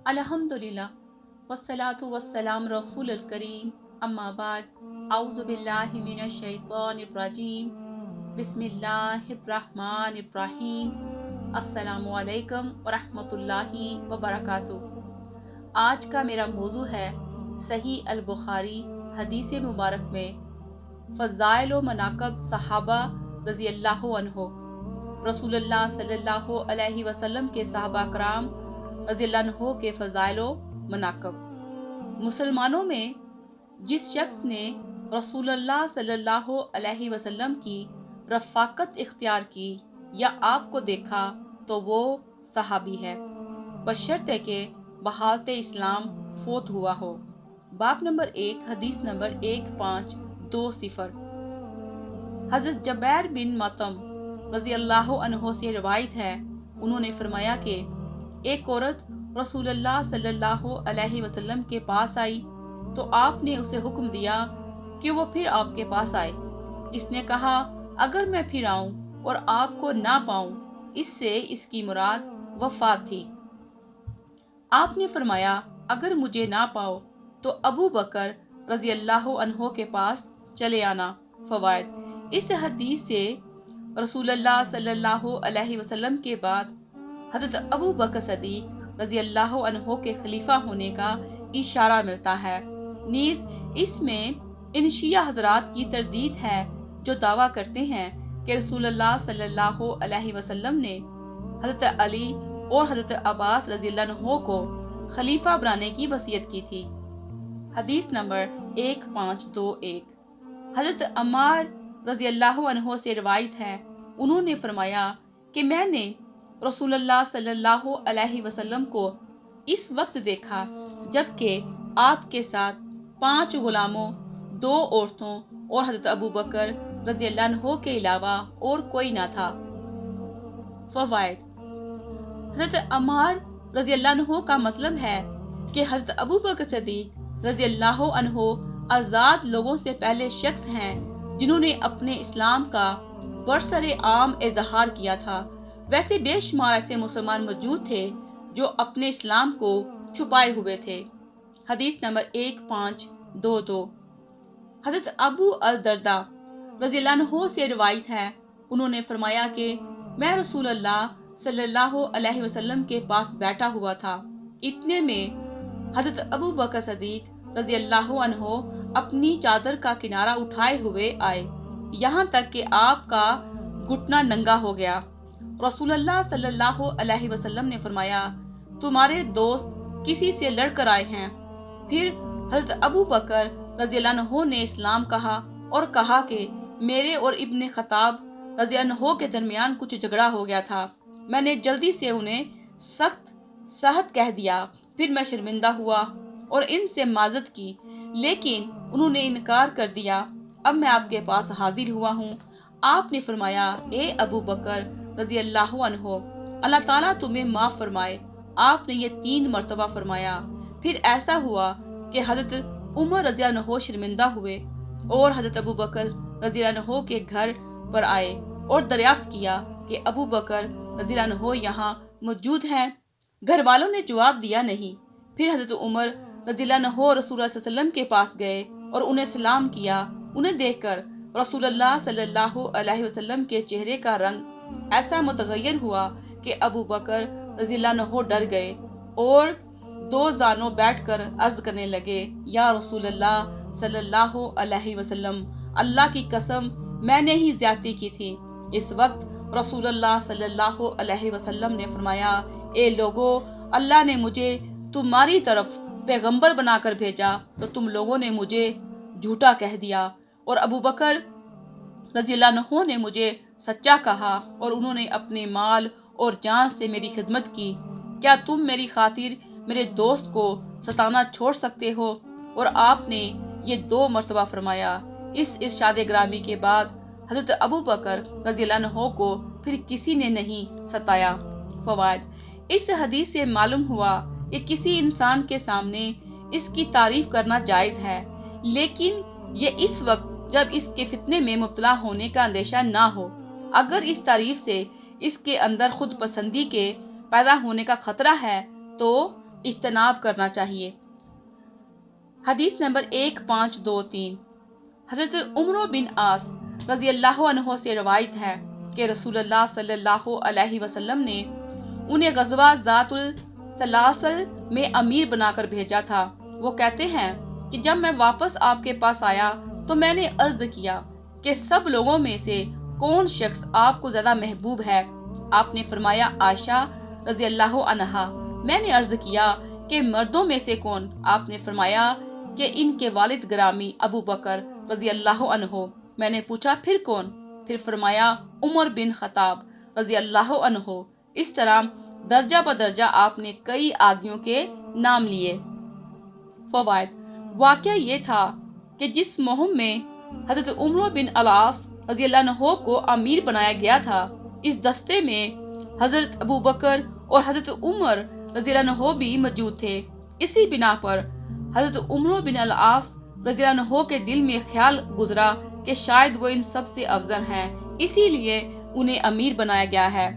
अल्हम्दुलिल्लाह वस्सलातु वस्सलाम रसूल करीम अम्मा बाद औज़ु बिल्लाहि मिनश शैतानिर रजीम बिस्मिल्लाहिर्रहमानिर्रहीम अस्सलामु अलैकुम व रहमतुल्लाहि व बरकातुहू। आज का मेरा मौजू है सही अल बुखारी हदीस मुबारक में फ़ज़ाइल व मनाक़िब सहाबा रज़ी अल्लाहु अन्हु। रसूलुल्लाह सल्लल्लाहु अलैहि वसल्लम के सहाबा कराम रज़ी अल्लाहु अन्हु के फ़ज़ाइल व मनाक़िब। मुसलमानों में जिस शख्स ने रसूलुल्लाह सल्लल्लाहु अलैहि वसल्लम की रफ़ाकत इख्तियार की या आपको देखा तो वो सहाबी है, बशर्ते के बहालत इस्लाम फोत हुआ हो। बाब नंबर 1 हदीस नंबर 1520। हज़रत जबैर बिन मतम रज़ी अल्लाहु अन्हु से रिवायत है, उन्होंने फरमाया कि एक औरत रसूलुल्लाह सल्लल्लाहु अलैहि वसल्लम के पास आई तो आपने उसे हुक्म दिया कि वो फिर आपके पास आए। इसने कहा, अगर मैं फिर आऊं और आपको ना पाऊं, इससे इसकी मुराद वफात थी। आपने फरमाया, अगर मुझे ना पाओ तो अबू बकर रज़ी अल्लाहु अन्हु के पास चले आना। फवायद, इस हदीस से रसूलुल्लाह सल्लल्लाहु अलैहि वसल्लम के बाद हज़रत अबू बकर सदीक रज़ी अल्लाहु अन्हु के खलीफा होने का इशारा मिलता है। नीज़ इसमें इन शिया हज़रात की तरदीद है जो दावा करते हैं कि रसूलुल्लाह सल्लल्लाहु अलैहि वसल्लम ने हज़रत अली और हज़रत अब्बास रज़ी अल्लाहु अन्हु को खलीफा बनाने की वसीयत की थी। हदीस नंबर 1521। हज़रत अम्मार रज़ी अल्लाहु अन्हु से रिवायत है, उन्होंने फरमाया कि मैंने रसूलुल्लाह सल्लल्लाहु अलैहि वसल्लम को इस वक्त देखा जबकि आपके साथ 5 गुलामों, 2 औरतों और हज़रत अबू बकर रज़ी अल्लाहु अन्हु के अलावा और कोई ना था। फ़वाइद, हज़रत अम्मार रज़ी अल्लाहु अन्हु का मतलब है कि हज़रत अबू बकर सदीक रज़ी अल्लाहु अन्हु आज़ाद लोगों से पहले शख्स हैं जिन्होंने अपने इस्लाम का बरसरे आम इजहार किया था। वैसे बेशुमार ऐसे मुसलमान मौजूद थे जो अपने इस्लाम को छुपाए हुए थे। हदीस नंबर 1522। हज़रत अबू अल दरदा रज़ी अल्लाहु अन्हु से रिवायत है, उन्होंने फरमाया कि मैं रसूलुल्लाह सल्लल्लाहु अलैहि वसल्लम के पास बैठा हुआ था। इतने में हज़रत अबू बकर सदीक रज़ी अल्लाहु अन्हु अपनी चादर का किनारा उठाए हुए आए, यहाँ तक कि आपका घुटना नंगा हो गया। रसूलुल्लाह सल्लल्लाहु अलैहि वसल्लम ने फरमाया, तुम्हारे दोस्त किसी से लड़कर आए हैं। फिर हज़रत अबू बकर रज़ी अल्लाहु अन्हु ने इस्लाम कहा और कहा कि मेरे और इब्ने खत्ताब रज़ी अल्लाहु अन्हु के दरमियान कुछ झगड़ा हो गया था। मैंने जल्दी से उन्हें सख्त सहत कह दिया। फिर मैं शर्मिंदा हुआ और इनसे माजत की, लेकिन उन्होंने इनकार कर दिया। अब मैं आपके पास हाजिर हुआ हूँ। आपने फरमाया, ए अबू बकर रज़ी अल्लाहु अन्हु, अल्लाह ताला तुम्हें माफ़ फरमाए। आपने ये 3 मरतबा फरमाया। फिर ऐसा हुआ कि हज़रत उमर रज़ी अल्लाहु अन्हु शर्मिंदा हुए और हज़रत अबू बकर रज़ी अल्लाहु अन्हु के घर पर आए और दरियाफ्त किया कि अबू बकर रज़ी अल्लाहु अन्हु यहाँ मौजूद हैं। घर वालों ने जवाब दिया नहीं। फिर हज़रत उमर रज़ी अल्लाहु अन्हु रसूलुल्लाह सल्लल्लाहु अलैहि वसल्लम के पास गए और उन्हें सलाम किया। उन्हें देखकर रसूलुल्लाह सल्लल्लाहु अलैहि वसल्लम के चेहरे का रंग ऐसा मुतगय्यर हुआ कि अबू बकर रज़ी अल्लाहु अन्हु डर गए और 2 जानों बैठकर अर्ज करने लगे, या रसूलुल्लाह सल्लल्लाहु अलैहि वसल्लम, अल्लाह की कसम मैंने ही ज्यादती की थी। इस वक्त रसूलुल्लाह सल्लल्लाहु अलैहि वसल्लम ने फरमाया, ए लोगो, अल्लाह ने मुझे तुम्हारी तरफ पैगंबर बनाकर भेजा तो तुम लोगों ने मुझे झूठा कह दिया और अबू बकर रज़ी अल्लाहु अन्हु ने मुझे सच्चा कहा और उन्होंने अपने माल और जान से मेरी खिदमत की। क्या तुम मेरी खातिर मेरे दोस्त को सताना छोड़ सकते हो? और आपने ये 2 मरतबा फरमाया। इस इरशाद ग्रामी के बाद हज़रत अबू बकर रज़ी अल्लाहु अन्हु को फिर किसी ने नहीं सताया। फवायद, इस हदीस से मालूम हुआ कि किसी इंसान के सामने इसकी तारीफ करना जायज़ है, लेकिन ये इस वक्त जब इसके फितने में मुब्तला होने का अंदेशा ना हो। अगर इस तारीफ से इसके अंदर खुद पसंदी के पैदा होने का खतरा है तो इज्तनाब करना चाहिए। हदीस नंबर 1523। हजरत उमर बिन आस रजी अल्लाह अन्हो से रवायत है कि रसूलुल्लाह सल्लल्लाहु अलैहि वसल्लम ने उन्हें गज़वा ज़ातुल सलासल में अमीर बनाकर भेजा था। वो कहते हैं कि जब मैं वापस आपके पास आया तो मैंने अर्ज किया कि सब लोगों में से कौन शख्स आपको ज्यादा महबूब है। आपने फरमाया आयशा रजी अल्लाह अन्हा। मैंने अर्ज किया कि मर्दों में से कौन। आपने फरमाया कि इनके वालिद ग्रामी अबू बकर रजी अल्लाह अन्हो। मैंने पूछा फिर कौन। फिर फरमाया उमर बिन खताब रजी अल्लाह अन्हो। इस तरह दर्जा बदर्जा आपने कई आदमियों के नाम लिए। फवायद, वाकया ये था कि जिस मुहिम में हजरत उमर बिन अलास रज़ी अल्लाह अन्हो को अमीर बनाया गया था, इस दस्ते में हजरत अबू बकर और हजरत उमर रज़ी अल्लाह अन्हो भी मौजूद थे। इसी बिना पर हजरत उमर बिन अलास रज़ी अल्लाह अन्हो के दिल में ख्याल गुजरा कि शायद वो इन सबसे अफजल हैं, इसीलिए उन्हें अमीर बनाया गया है।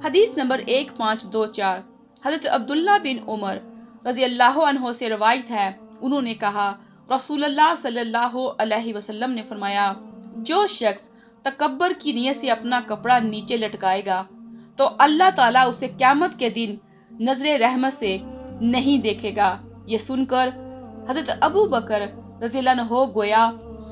हदीस नंबर 1524। हजरत अब्दुल्ला बिन उमर रज़ी अल्लाह अन्हो से रवायत है, उन्होंने कहा रसूलुल्लाह सल्लल्लाहु अलैहि वसल्लम ने फरमाया, जो शख्स तकब्बर की नियत से अपना कपड़ा नीचे लटकाएगा तो अल्लाह ताला उसे क़यामत के दिन नजरे रहमत से नहीं देखेगा। ये सुनकर हजरत अबू बकर रज़ी अल्लाह अन्हो गोया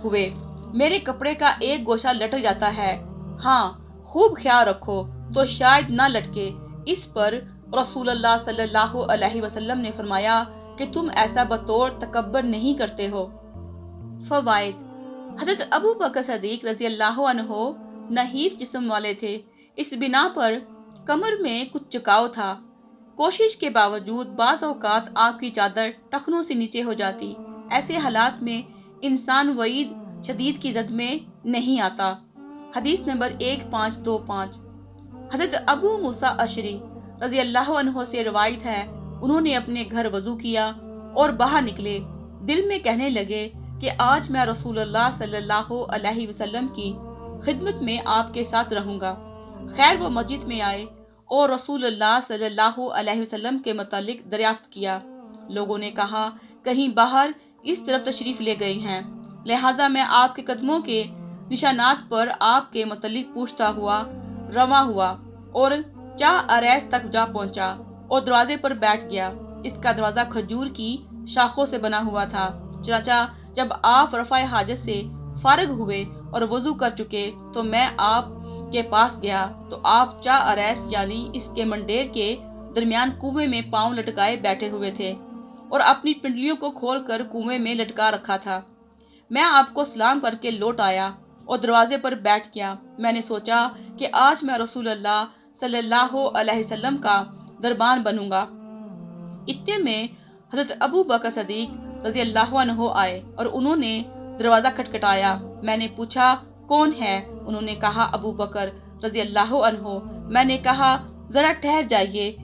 हुए, मेरे कपड़े का एक गोशा लटक जाता है, हाँ खूब ख्याल रखो तो शायद ना लटके। इस पर रसूलुल्लाह सल्लल्लाहु अलैहि वसल्लम ने फरमाया कि तुम ऐसा बतौर तकब्बर नहीं करते हो। फवाइद, हजरत अबू बकर सदीक रजी अल्लाह अन्हो नहीफ जिस्म वाले थे। इस बिना पर कमर में कुछ झुकाव था। कोशिश के बावजूद बाज़ औक़ात आपकी चादर टखनों से नीचे हो जाती। ऐसे हालात में इंसान वईद शदीद की जद में नहीं आता। हदीस नंबर 1525। हजरत अबू मूसा अशरी रजी अल्लाह अन्हो से रवायत है, उन्होंने अपने घर वजू किया और बाहर निकले। दिल में कहने लगे कि आज मैं रसूलुल्लाह सल्लल्लाहु अलैहि वसल्लम की खिदमत में आपके साथ रहूंगा। खैर वो मस्जिद में आए और रसूलुल्लाह सल्लल्लाहु अलैहि वसल्लम के मुतालिक दरियाफ्त किया। लोगों ने कहा कहीं बाहर इस तरफ तशरीफ ले गए हैं, लिहाजा मैं आपके कदमों के निशानात पर आपके मुतालिक पूछता हुआ रवा हुआ और चाह अरैस तक जा पहुंचा और दरवाजे पर बैठ गया। इसका दरवाजा खजूर की शाखों से बना हुआ था। चनाचा जब आप रफ़ाए हाजत से फारिग हुए और वजू कर चुके तो मैं आप के पास गया तो आप चाह अरैस यानी इसके मंडेर के दरमियान कुएं में पांव लटकाए बैठे हुए थे और अपनी पिंडलियों को खोलकर कुएं में लटका रखा था। मैं आपको सलाम करके लौट आया और दरवाजे पर बैठ गया। मैंने सोचा कि आज मैं रसूलुल्लाह सल्लल्लाहु अलैहि वसल्लम का दरबान बनूंगा। इतने में हजरत अबू बकर सदीक रजी अल्लाह अन्हो आए और उन्होंने दरवाजा खटखटाया। मैंने पूछा कौन है। उन्होंने कहा अबू बकर रजी अल्लाह अन्हो। मैंने कहा जरा ठहर जाइए।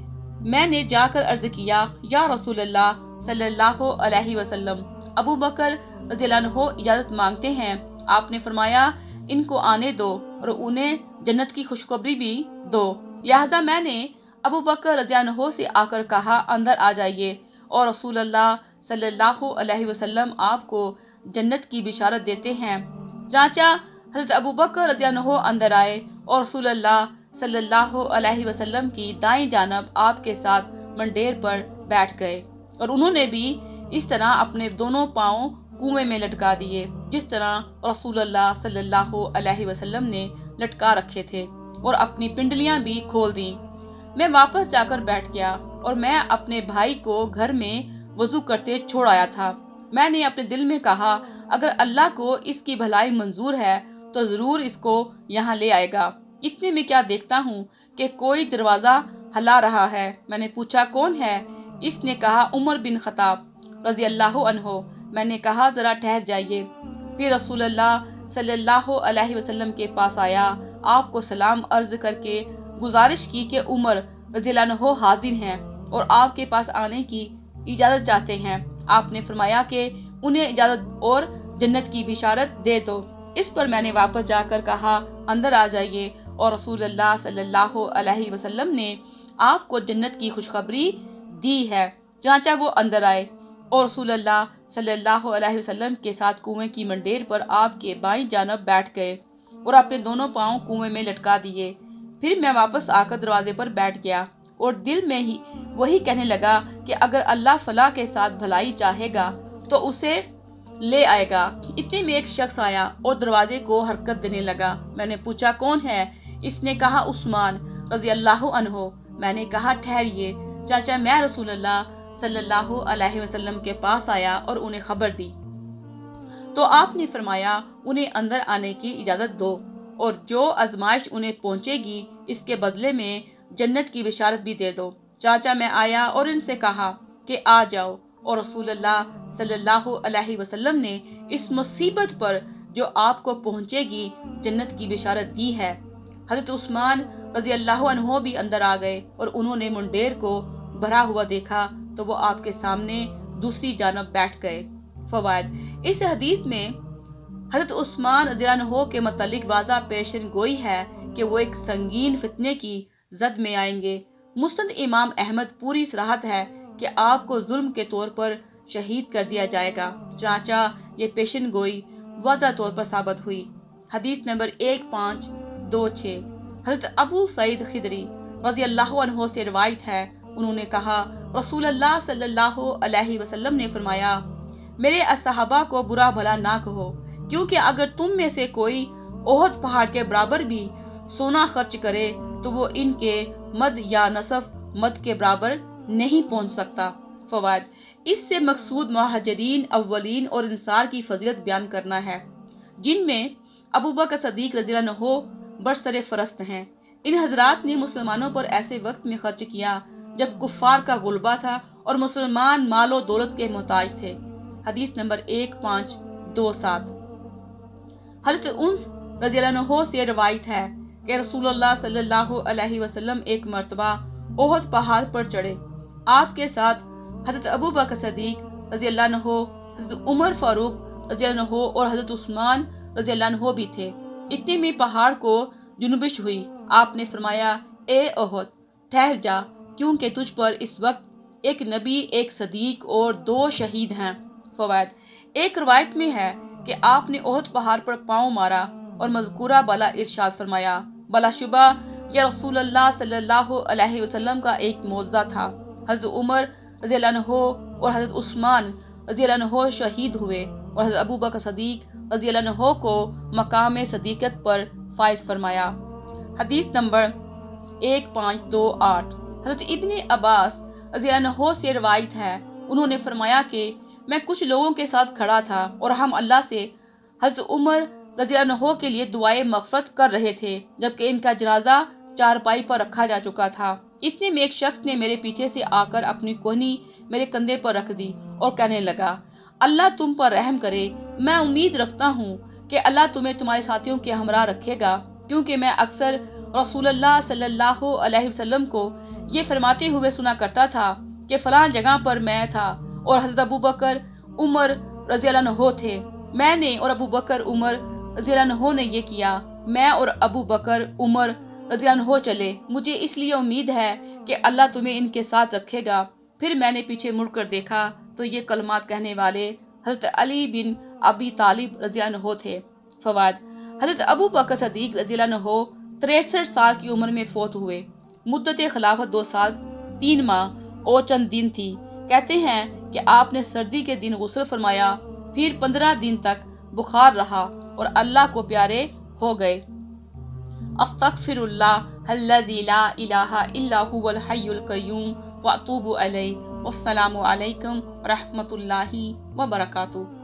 मैंने जाकर अर्ज किया या रसूलुल्लाह सल्लल्लाहु अलैहि वसल्लम, अबू बकर रजी अल्लाह अन्हो इजाजत मांगते हैं। आपने फरमाया इनको आने दो और उन्हें जन्नत की खुशखबरी भी दो। लिहाजा मैंने अबू बकर रज़ी अल्लाह अन्हो से आकर कहा अंदर आ जाइए और रसूलुल्लाह सल्लल्लाहु अलैहि वसल्लम आपको जन्नत की बिशारत देते हैं। चाचा हजरत अबू बकर रज़ी अल्लाह अन्हो अंदर आए और रसूलुल्लाह सल्लल्लाहु अलैहि वसल्लम की दाईं जानब आपके साथ मंडेर पर बैठ गए और उन्होंने भी इस तरह अपने दोनों पाँव कुएं में लटका दिए जिस तरह रसूलुल्लाह सल्लल्लाहु अलैहि वसल्लम ने लटका रखे थे और अपनी पिंडलियां भी खोल दी। मैं वापस जाकर बैठ गया और मैं अपने भाई को घर में वजू करते छोड़ आया था। मैंने अपने दिल में कहा अगर अल्लाह को इसकी भलाई मंजूर है तो जरूर इसको यहाँ ले आएगा। इतने में क्या देखता हूँ कि कोई दरवाजा हिला रहा है। मैंने पूछा कौन है। इसने कहा उमर बिन खताब रजी अल्लाह अन्हो। मैंने कहा जरा ठहर जाइए। फिर रसूलुल्लाह सल्लल्लाहु अलैहि वसल्लम के पास आया, आपको सलाम अर्ज करके गुजारिश की कि उमर रज़ी अल्लाह अन्हो हाजिर हैं और आपके पास आने की इजाजत चाहते हैं। आपने फरमाया कि उन्हें इजाजत और जन्नत की बिशारत दे दो। इस पर मैंने वापस जाकर कहा अंदर आ जाइए और रसूलुल्लाह सल्लल्लाहु अलैहि वसल्लम ने आपको जन्नत की खुशखबरी दी है। चनाचा वो अंदर आए और रसूल अल्लाह सल्लल्लाहु अलैहि वसल्लम के साथ कुएं की मंडेर पर आपके बाईं जानब बैठ गए और अपने दोनों पांव कुएं में लटका दिए। फिर मैं वापस आकर दरवाजे पर बैठ गया और दिल में ही वही कहने लगा कि अगर अल्लाह फलाह के साथ भलाई चाहेगा तो उसे ले आएगा। इतने में एक शख्स आया और दरवाजे को हरकत देने लगा। मैंने पूछा कौन है? इसने कहा उस्मान रजी अल्लाह अन्हो। मैंने कहा ठहरिए चाचा, मैं रसूल अल्लाह सल्लल्लाहु अलैहि वसल्लम के पास आया और उन्हें खबर दी तो आपने फरमाया उन्हें अंदर आने की इजाजत दो और जो आजमाइश उन्हें पहुंचेगी इसके बदले में जन्नत की बिशारत भी दे दो। चाचा मैं आया और इनसे कहा कि आ जाओ और रसूल अल्लाह सल्लल्लाहु अलैहि वसल्लम ने इस मुसीबत पर जो आपको पहुंचेगी जन्नत की बिशारत दी है। हजरत उस्मान रजी अल्लाह अन्हो भी अंदर आ गए और उन्होंने मुंडेर को भरा हुआ देखा तो वो आपके सामने दूसरी जानब बैठ गए। फवायद, इस हदीस में हजरत उस्मान रजी अल्लाह अन्हो के मतलब वाज़ा पेशन गोई है कि वो एक संगीन फितने की जद में आएंगे। मुस्नद इमाम अहमद पूरी सराहत है कि आपको जुल्म के तौर पर शहीद कर दिया जाएगा। चाचा ये पेशन गोई वाज़ा तौर पर साबित हुई। हदीस नंबर 1526। हजरत अबू सईद खिदरी रजी अल्लाह अन्हो से रिवायत है, उन्होंने कहा रसूल अल्लाह सल्लल्लाहु अलैहि वसल्लम ने फरमाया मेरे असहाबा को बुरा भला ना कहो, क्योंकि अगर तुम में से कोई ओहद पहाड़ के बराबर भी सोना खर्च करे तो वो इनके मद या नसफ मद के बराबर नहीं पहुंच सकता। फवाद, इससे मकसूद मुहाजिरीन अव्वलीन और इंसार की फजीलत बयान करना है, जिनमें अबू बकर सदीक रज़ी अल्लाह अन्हु बरसरे फरस्त हैं। इन हजरात ने मुसलमानों पर ऐसे वक्त में खर्च किया जब कुफ्फार का गुलबा था और मुसलमान मालो दौलत के मोहताज थे। हदीस नंबर 1527। हज़रत उन्स रज़ी अल्लाह अन्हु से रवायत है कि रसूलुल्लाह सल्लल्लाहु अलैहि वसल्लम एक मर्तबा ओहद पहाड़ पर चढ़े। आपके साथ हज़रत अबू बकर सदीक रज़ी अल्लाह अन्हु, हज़रत उमर फारूक रज़ी अल्लाह अन्हु और हज़रत उस्मान रज़ी अल्लाह अन्हु भी थे। इतने में पहाड़ को जुनबिश हुई। आपने फरमाया ए ओहद ठहर जा, क्योंकि तुझ पर इस वक्त एक नबी, एक सदीक और 2 शहीद हैं। फवायद, एक रवायत में है कि आपने ओहद पहाड़ पर पांव मारा और मज़कूरा बला इरशाद फरमाया बलाशुबा या रसूल अल्लाह सल्लल्लाहु अलैहि वसल्लम का एक मौजज़ा था। हज़रत उमर रज़ी अल्लाह अन्हु और हज़रत उस्मान रज़ी अल्लाह अन्हु शहीद हुए और हज़रत अबू बकर सदीक रज़ी अल्लाह अन्हु को मकाम सदीकत पर फाइज फरमाया। हदीस नंबर 1528। हज़रत इब्ने अब्बास रज़ी अल्लाह अन्हु से रवायत है, उन्होंने फरमाया कि मैं कुछ लोगों के साथ खड़ा था और हम अल्लाह से हज़रत उमर रज़ी अल्लाह अन्हु के लिए दुआए मग़फ़िरत कर रहे थे, जबकि इनका जनाजा चारपाई पर रखा जा चुका था। इतने में एक शख्स ने मेरे पीछे से आकर अपनी कोहनी मेरे कंधे पर रख दी और कहने लगा अल्लाह तुम पर रहम करे। मैं उम्मीद रखता हूँ कि अल्लाह तुम्हें तुम्हारे साथियों के हमरा रखेगा, क्योंकि मैं अक्सर रसूलुल्लाह सल्लल्लाहु अलैहि वसल्लम को ये फरमाते हुए सुना करता था कि फलां जगह पर मैं था और हज़रत अबू बकर उमर रज़ी अल्लाह अन्हु थे। मैंने और अबू बकर उमर रज़ी अल्लाह अन्हु ने ये किया। मैं और अबू बकर उमर रज़ी अल्लाह अन्हु चले। मुझे इसलिए उम्मीद है कि अल्लाह तुम्हें इनके साथ रखेगा। फिर मैंने पीछे मुड़कर देखा तो ये कलमात कहने वाले हज़रत अली बिन अबी तालिब रज़ी अल्लाह अन्हु थे। फवाद, हज़रत अबू बकर सदीक रज़ी अल्लाह अन्हु 63 साल की उम्र में फौत हुए। मुद्दत खिलाफत 2 साल 3 माह और चंद दिन थी। कहते हैं कि आपने सर्दी के दिन गुस्ल फरमाया, फिर 15 दिन तक बुखार रहा और अल्लाह को प्यारे हो गए। अस्तगफिरुल्लाह अल्लज़ी ला इलाहा इल्ला हुवल हय्युल क़य्यूम व अतूबु अलैहि। वस्सलामु अलैकुम व रहमतुल्लाहि व बरकातुहू।